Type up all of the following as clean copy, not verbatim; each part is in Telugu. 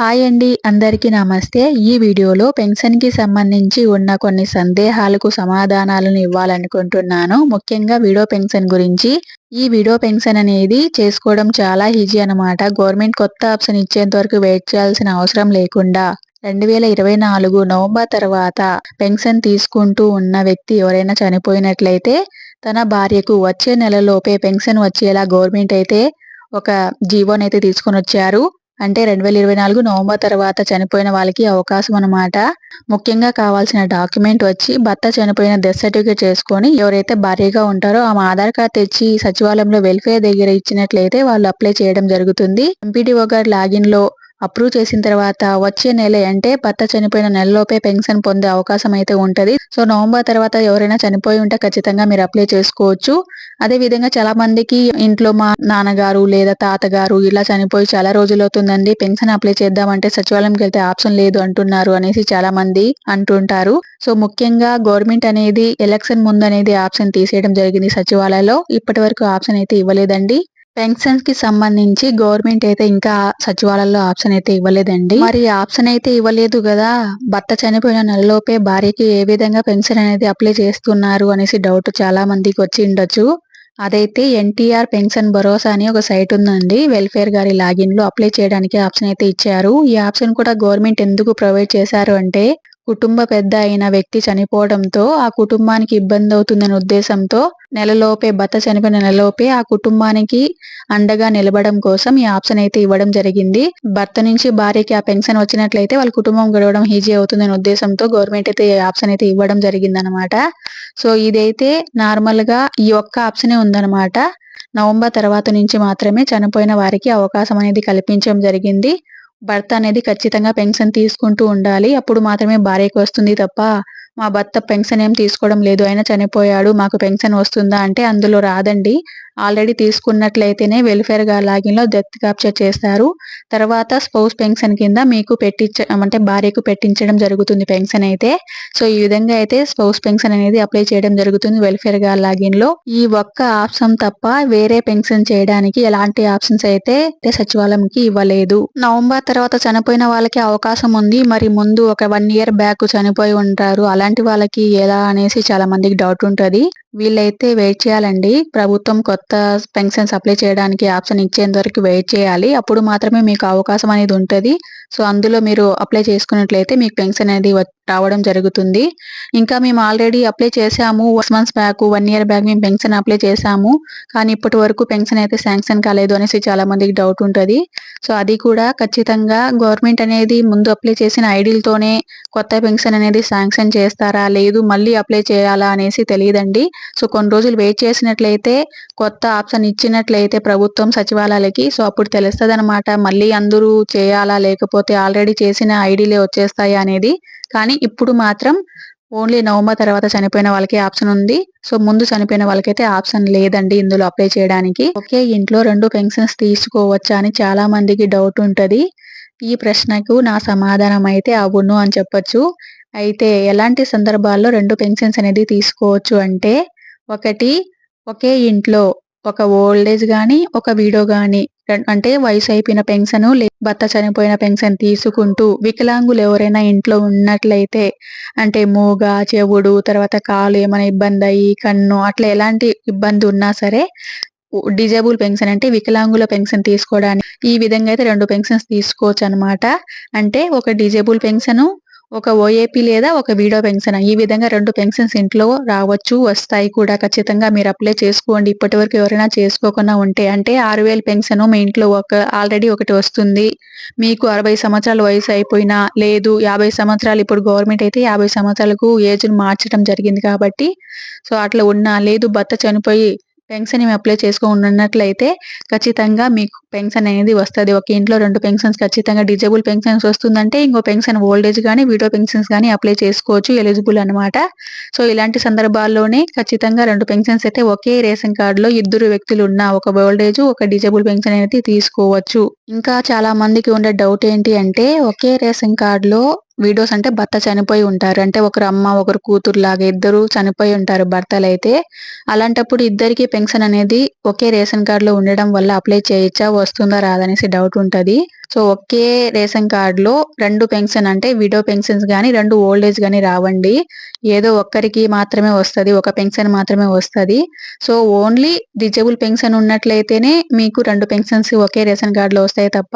హాయ్ అండి, అందరికీ నమస్తే. ఈ వీడియోలో పెన్షన్‌కి సంబంధించి ఉన్న కొన్ని సందేహాలకు సమాధానాలను ఇవ్వాలనుకుంటున్నాను. ముఖ్యంగా విడో పెన్షన్ గురించి. ఈ విడో పెన్షన్ అనేది చేసుకోవడం చాలా ఈజీ అనమాట. గవర్నమెంట్ కొత్త ఆప్షన్ ఇచ్చేంత వరకు వెయిట్ చేయాల్సిన అవసరం లేకుండా 2024 నవంబర్ తర్వాత పెన్షన్ తీసుకుంటూ ఉన్న వ్యక్తి ఎవరైనా చనిపోయినట్లయితే తన భార్యకు వచ్చే నెలలోపే పెన్షన్ వచ్చేలా గవర్నమెంట్ అయితే ఒక జీవోనైతే తీసుకొనొచ్చారు. అంటే 2024 నవంబర్ తర్వాత చనిపోయిన వాళ్ళకి అవకాశం అన్నమాట. ముఖ్యంగా కావాల్సిన డాక్యుమెంట్ వచ్చి భర్త చనిపోయిన డెత్ సర్టిఫికేట్ చేసుకొని ఎవరైతే భార్యగా ఉంటారో ఆమె ఆధార్ కార్డ్ తెచ్చి సచివాలయంలో వెల్ఫేర్ దగ్గర ఇచ్చినట్లయితే వాళ్ళు అప్లై చేయడం జరుగుతుంది. ఎంపీడీఓ గారి లాగిన్‌లో అప్రూవ్ చేసిన తర్వాత వచ్చే నెలే అంటే భర్త చనిపోయిన నెలలోపే పెన్షన్ పొందే అవకాశం అయితే ఉంటది. సో నవంబర్ తర్వాత ఎవరైనా చనిపోయి ఉంటే ఖచ్చితంగా మీరు అప్లై చేసుకోవచ్చు. అదే విధంగా చాలా మందికి ఇంట్లో మా నాన్నగారు లేదా తాతగారు ఇలా చనిపోయి చాలా రోజులవుతుందండి. పెన్షన్ అప్లై చేద్దామంటే సచివాలయంకి వెళ్తే ఆప్షన్ లేదు అంటున్నారు అనేసి చాలా మంది అంటుంటారు. సో ముఖ్యంగా గవర్నమెంట్ అనేది ఎలక్షన్ ముందు అనేది ఆప్షన్ తీసేయడం జరిగింది సచివాలయంలో. ఇప్పటి వరకు ఆప్షన్ అయితే ఇవ్వలేదండి. పెన్షన్స్ కి సంబంధించి గవర్నమెంట్ అయితే ఇంకా సచివాలయంలో ఆప్షన్ అయితే ఇవ్వలేదండి. మరి ఆప్షన్ అయితే ఇవ్వలేదు కదా, భర్త చనిపోయిన నెలలోపే భార్యకి ఏ విధంగా పెన్షన్ అనేది అప్లై చేస్తున్నారు అనేసి డౌట్ చాలా మందికి వచ్చి ఉండొచ్చు. అదైతే ఎన్టీఆర్ పెన్షన్ భరోసా అని ఒక సైట్ ఉందండి. వెల్ఫేర్ గారి లాగిన్ లో అప్లై చేయడానికి ఆప్షన్ అయితే ఇచ్చారు. ఈ ఆప్షన్ కూడా గవర్నమెంట్ ఎందుకు ప్రొవైడ్ చేశారు అంటే కుటుంబ పెద్ద అయిన వ్యక్తి చనిపోవడంతో ఆ కుటుంబానికి ఇబ్బంది అవుతుందనే ఉద్దేశంతో భర్త చనిపోయిన నెలలోపే ఆ కుటుంబానికి అండగా నిలబడడం కోసం ఈ ఆప్షన్ అయితే ఇవ్వడం జరిగింది. భర్త నుంచి భార్యకి ఆ పెన్షన్ వచ్చినట్లయితే వాళ్ళ కుటుంబం గడవడం ఈజీ అవుతుందనే ఉద్దేశంతో గవర్నమెంట్ అయితే ఈ ఆప్షన్ అయితే ఇవ్వడం జరిగిందనమాట. సో ఇదైతే నార్మల్ గా ఈ ఒక్క ఆప్షనే ఉందన్నమాట. నవంబర్ తర్వాత నుంచి మాత్రమే చనిపోయిన వారికి అవకాశం అనేది కల్పించడం జరిగింది. భర్త అనేది ఖచ్చితంగా పెన్షన్ తీసుకుంటూ ఉండాలి. అప్పుడు మాత్రమే భార్యకి వస్తుంది తప్ప, మా భర్త పెన్షన్ ఏం తీసుకోవడం లేదు, ఆయన చనిపోయాడు మాకు పెన్షన్ వస్తుందా అంటే అందులో రాదండి. ఆల్రెడీ తీసుకున్నట్లయితేనే వెల్ఫేర్ లాగిన్‌లో డెత్ క్యాప్చర్ చేస్తారు. తర్వాత స్పౌస్ పెన్షన్ కింద మీకు అంటే భార్యకు పెట్టించడం జరుగుతుంది పెన్షన్ అయితే. సో ఈ విధంగా అయితే స్పౌస్ పెన్షన్ అనేది అప్లై చేయడం జరుగుతుంది వెల్ఫేర్ లాగిన్‌లో. ఈ ఒక్క ఆప్షన్ తప్ప వేరే పెన్షన్ చేయడానికి ఎలాంటి ఆప్షన్స్ అయితే సచివాలయంకి ఇవ్వలేదు. నవంబర్ తర్వాత చనిపోయిన వాళ్ళకి అవకాశం ఉంది. మరి ముందు ఒక 1 ఇయర్ బ్యాక్ చనిపోయి ఉంటారు. అలాంటి వాళ్ళకి ఎలా అనేసి చాలా మందికి డౌట్ ఉంటది. వీళ్ళైతే వెయిట్ చేయాలండి. ప్రభుత్వం కొత్త పెన్షన్స్ అప్లై చేయడానికి ఆప్షన్ ఇచ్చేంత వరకు వెయిట్ చేయాలి. అప్పుడు మాత్రమే మీకు అవకాశం అనేది ఉంటది. సో అందులో మీరు అప్లై చేసుకున్నట్లయితే మీకు పెన్షన్ అనేది రావడం జరుగుతుంది. ఇంకా మేము ఆల్రెడీ అప్లై చేసాము 6 మంత్స్ బ్యాక్, 1 ఇయర్ బ్యాక్ మేము పెన్షన్ అప్లై చేసాము. కానీ ఇప్పటి వరకు పెన్షన్ అయితే శాంక్షన్ కాలేదు అనేసి చాలా మందికి డౌట్ ఉంటది. సో అది కూడా ఖచ్చితంగా గవర్నమెంట్ అనేది ముందు అప్లై చేసిన ఐడీలతోనే కొత్త పెన్షన్ అనేది శాంక్షన్ చేస్తారా, లేదు మళ్ళీ అప్లై చేయాలా అనేసి తెలియదండి. సో కొన్ని రోజులు వెయిట్ చేసినట్లయితే కొత్త ఆప్షన్ ఇచ్చినట్లయితే ప్రభుత్వం సచివాలయాలకి సో అప్పుడు తెలుస్తదనమాట. మళ్ళీ అందరూ చేయాలా లేకపోతే ఆల్రెడీ చేసిన ఐడీలే వచ్చేస్తాయా అనేది. కానీ ఇప్పుడు మాత్రం ఓన్లీ నవంబర్ తర్వాత చనిపోయిన వాళ్ళకి ఆప్షన్ ఉంది. సో ముందు చనిపోయిన వాళ్ళకైతే ఆప్షన్ లేదండి ఇందులో అప్లై చేయడానికి. ఒకే ఇంట్లో 2 పెన్షన్స్ తీసుకోవచ్చా అని చాలా మందికి డౌట్ ఉంటది. ఈ ప్రశ్నకు నా సమాధానం అయితే అవును అని చెప్పొచ్చు. అయితే ఎలాంటి సందర్భాల్లో 2 పెన్షన్స్ అనేది తీసుకోవచ్చు అంటే, ఒకటి ఒకే ఇంట్లో ఒక ఓల్డ్ ఏజ్ గాని, ఒక విడో గాని అంటే వయసు అయిపోయిన పెన్షన్ భర్త చనిపోయిన పెన్షన్ తీసుకుంటూ వికలాంగులు ఎవరైనా ఇంట్లో ఉన్నట్లయితే, అంటే మూగ, చెవుడు, తర్వాత కాలు ఏమైనా ఇబ్బంది అయ్యి, కన్ను అట్లా ఎలాంటి ఇబ్బంది ఉన్నా సరే డిజేబుల్ పెన్షన్ అంటే వికలాంగుల పెన్షన్ తీసుకోవడానికి ఈ విధంగా అయితే 2 పెన్షన్స్ తీసుకోవచ్చు అనమాట. అంటే ఒక డిజేబుల్ పెన్షన్, ఒక ఓఏపీ లేదా ఒక విడో పెన్షన్ ఈ విధంగా 2 పెన్షన్స్ ఇంట్లో రావచ్చు, వస్తాయి కూడా. ఖచ్చితంగా మీరు అప్లై చేసుకోండి. ఇప్పటివరకు ఎవరైనా చేసుకోకుండా ఉంటే. అంటే 6000 పెన్షన్ మీ ఇంట్లో ఆల్రెడీ ఒకటి వస్తుంది. మీకు 60 సంవత్సరాల వయసు అయిపోయినా, లేదు 50 సంవత్సరాలు, ఇప్పుడు గవర్నమెంట్ అయితే 50 సంవత్సరాలకు ఏజ్‌ని మార్చడం జరిగింది కాబట్టి, సో అట్లా ఉన్నా, లేదు భర్త చనిపోయి పెన్షన్ ఏమి అప్లై చేసుకోకుండా ఉన్నట్లయితే ఖచ్చితంగా మీకు పెన్షన్ అనేది వస్తది. ఒక ఇంట్లో 2 పెన్షన్స్ ఖచ్చితంగా డిజేబుల్ పెన్షన్స్ వస్తుందంటే ఇంకో పెన్షన్ ఓల్డ్ ఏజ్ గాని, విడో పెన్షన్స్ గాని అప్లై చేసుకోవచ్చు. ఎలిజిబుల్ అన్నమాట. సో ఇలాంటి సందర్భాల్లోనే ఖచ్చితంగా 2 పెన్షన్స్ అయితే ఒకే రేషన్ కార్డ్‌లో ఇద్దరు వ్యక్తులు ఉన్న ఒక ఓల్డ్ ఏజ్, ఒక డిజేబుల్ పెన్షన్ అనేది తీసుకోవచ్చు. ఇంకా చాలా మందికి ఉండే డౌట్ ఏంటి అంటే ఒకే రేషన్ కార్డ్‌లో విడోస్ అంటే భర్త చనిపోయి ఉంటారు. అంటే ఒకరు అమ్మ, ఒకరు కూతురులాగా ఇద్దరు చనిపోయి ఉంటారు భర్తలైతే. అలాంటప్పుడు ఇద్దరికీ పెన్షన్ అనేది ఒకే రేషన్ కార్డ్‌లో ఉండడం వల్ల అప్లై చేయొచ్చా? వస్తుందా? రాదా? అనేసి డౌట్ ఉంటది. సో, ఒకే రేషన్ కార్డ్‌లో 2 పెన్షన్ అంటే విడో పెన్షన్స్ గాని, 2 ఓల్డ్ ఏజ్ గాని రావండి. ఏదో ఒక్కరికి మాత్రమే వస్తది. ఒక పెన్షన్ మాత్రమే వస్తది. సో, ఓన్లీ డిజేబుల్ పెన్షన్ ఉన్నట్లయితేనే మీకు 2 పెన్షన్స్ ఒకే రేషన్ కార్డ్‌లో వస్తాయి తప్ప,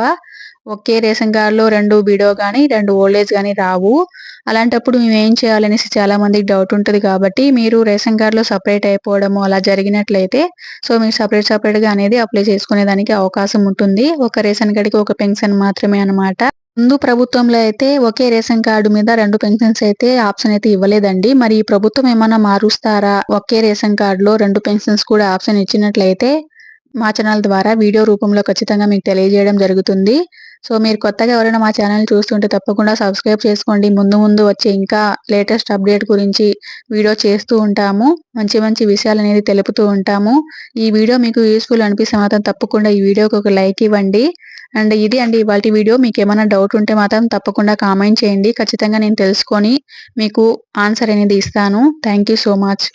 ఒకే రేషన్ కార్డ్‌లో 2 బిడో గాని, 2 ఓల్డ్ ఏజ్ గాని రావు. అలాంటప్పుడు మేమేం చేయాలనేసి చాలా మందికి డౌట్ ఉంటది కాబట్టి, మీరు రేషన్ కార్డ్‌లో సెపరేట్ అయిపోవడము అలా జరిగినట్లయితే, సో, మీరు సెపరేట్‌గా అనేది అప్లై చేసుకునేదానికి అవకాశం ఉంటుంది. ఒక రేషన్ కార్డ్‌కి ఒక పెన్షన్ మాత్రమే అన్నమాట. ముందు ప్రభుత్వంలో అయితే ఒకే రేషన్ కార్డ్ మీద 2 పెన్షన్స్ అయితే ఆప్షన్ అయితే ఇవ్వలేదండి. మరి ఈ ప్రభుత్వం ఏమన్నా మారుస్తారా? ఒకే రేషన్ కార్డ్‌లో 2 పెన్షన్స్ కూడా ఆప్షన్ ఇచ్చినట్లయితే మా ఛానల్ ద్వారా వీడియో రూపంలో ఖచ్చితంగా మీకు తెలియజేయడం జరుగుతుంది. సో, మీరు కొత్తగా ఎవరైనా మా ఛానల్ చూస్తుంటే తప్పకుండా సబ్స్క్రైబ్ చేసుకోండి. ముందు ముందు వచ్చే ఇంకా లేటెస్ట్ అప్డేట్ గురించి వీడియో చేస్తూ ఉంటాము. మంచి మంచి విషయాలనేది తెలుపుతూ ఉంటాము. ఈ వీడియో మీకు యూజ్‌ఫుల్ అనిపిస్తే మాత్రం తప్పకుండా ఈ వీడియోకి ఒక లైక్ ఇవ్వండి. అండ్ ఇది అండి ఇవాల్టి వీడియో. మీకేమైనా డౌట్ ఉంటే మాత్రం తప్పకుండా కామెంట్ చేయండి. ఖచ్చితంగా నేను తెలుసుకొని మీకు ఆన్సర్ అనేది ఇస్తాను. Thank you so much.